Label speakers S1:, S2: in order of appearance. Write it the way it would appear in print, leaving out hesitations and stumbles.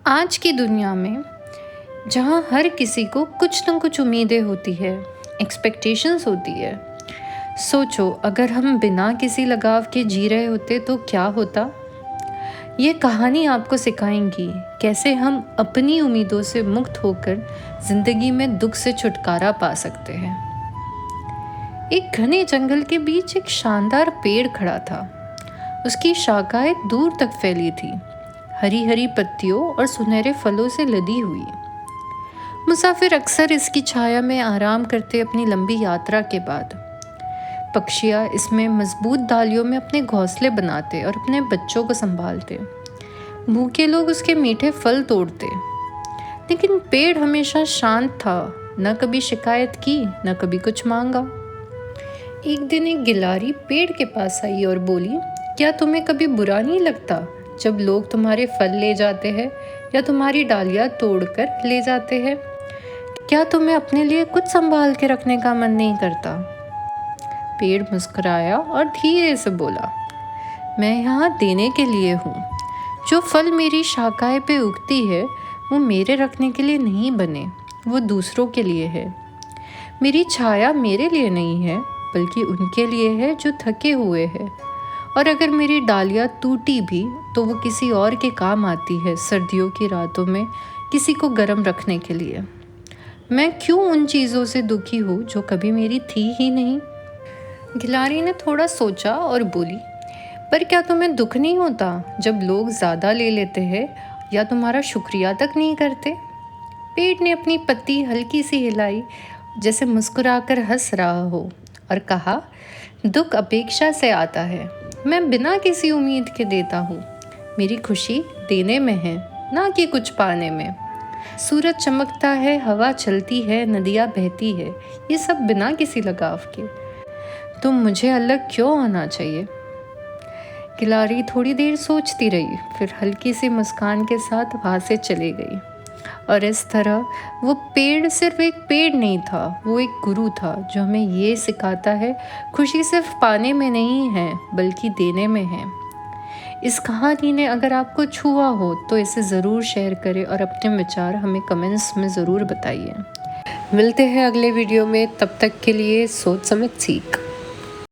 S1: आज की दुनिया में जहाँ हर किसी को कुछ न कुछ उम्मीदें होती है, एक्सपेक्टेशंस होती है। सोचो अगर हम बिना किसी लगाव के जी रहे होते तो क्या होता। ये कहानी आपको सिखाएंगी कैसे हम अपनी उम्मीदों से मुक्त होकर जिंदगी में दुख से छुटकारा पा सकते हैं। एक घने जंगल के बीच एक शानदार पेड़ खड़ा था। उसकी शाखाएं दूर तक फैली थी, हरी हरी पत्तियों और सुनहरे फलों से लदी हुई। मुसाफिर अक्सर इसकी छाया में आराम करते अपनी लंबी यात्रा के बाद। पक्षियाँ इसमें मजबूत डालियों में अपने घोंसले बनाते और अपने बच्चों को संभालते। भूखे लोग उसके मीठे फल तोड़ते। लेकिन पेड़ हमेशा शांत था, न कभी शिकायत की न कभी कुछ मांगा। एक दिन एक गिलहरी पेड़ के पास आई और बोली, क्या तुम्हें कभी बुरा नहीं लगता जब लोग तुम्हारे फल ले जाते हैं या तुम्हारी डालियाँ तोड़कर ले जाते हैं? क्या तुम्हें अपने लिए कुछ संभाल के रखने का मन नहीं करता? पेड़ मुस्कुराया और धीरे से बोला, मैं यहाँ देने के लिए हूँ। जो फल मेरी शाखाएं पे उगती है वो मेरे रखने के लिए नहीं बने, वो दूसरों के लिए है। मेरी छाया मेरे लिए नहीं है बल्कि उनके लिए है जो थके हुए हैं। और अगर मेरी डालियाँ टूटी भी तो वो किसी और के काम आती है, सर्दियों की रातों में किसी को गर्म रखने के लिए। मैं क्यों उन चीज़ों से दुखी हूँ जो कभी मेरी थी ही नहीं? गिलहरी ने थोड़ा सोचा और बोली, पर क्या तुम्हें दुख नहीं होता जब लोग ज़्यादा ले लेते हैं या तुम्हारा शुक्रिया तक नहीं करते? पेड़ ने अपनी पत्ती हल्की सी हिलाई, जैसे मुस्कुराकर हंस रहा हो, और कहा, दुख अपेक्षा से आता है। मैं बिना किसी उम्मीद के देता हूँ। मेरी खुशी देने में है, ना कि कुछ पाने में। सूरज चमकता है, हवा चलती है, नदियाँ बहती है, ये सब बिना किसी लगाव के। तो मुझे अलग क्यों होना चाहिए? गिलहरी थोड़ी देर सोचती रही, फिर हल्की सी मुस्कान के साथ वहाँ से चली गई। और इस तरह वो पेड़ सिर्फ एक पेड़ नहीं था, वो एक गुरु था जो हमें ये सिखाता है, खुशी सिर्फ पाने में नहीं है बल्कि देने में है। इस कहानी ने अगर आपको छुआ हो तो इसे ज़रूर शेयर करें और अपने विचार हमें कमेंट्स में ज़रूर बताइए। मिलते हैं अगले वीडियो में, तब तक के लिए सोच समझ सीख।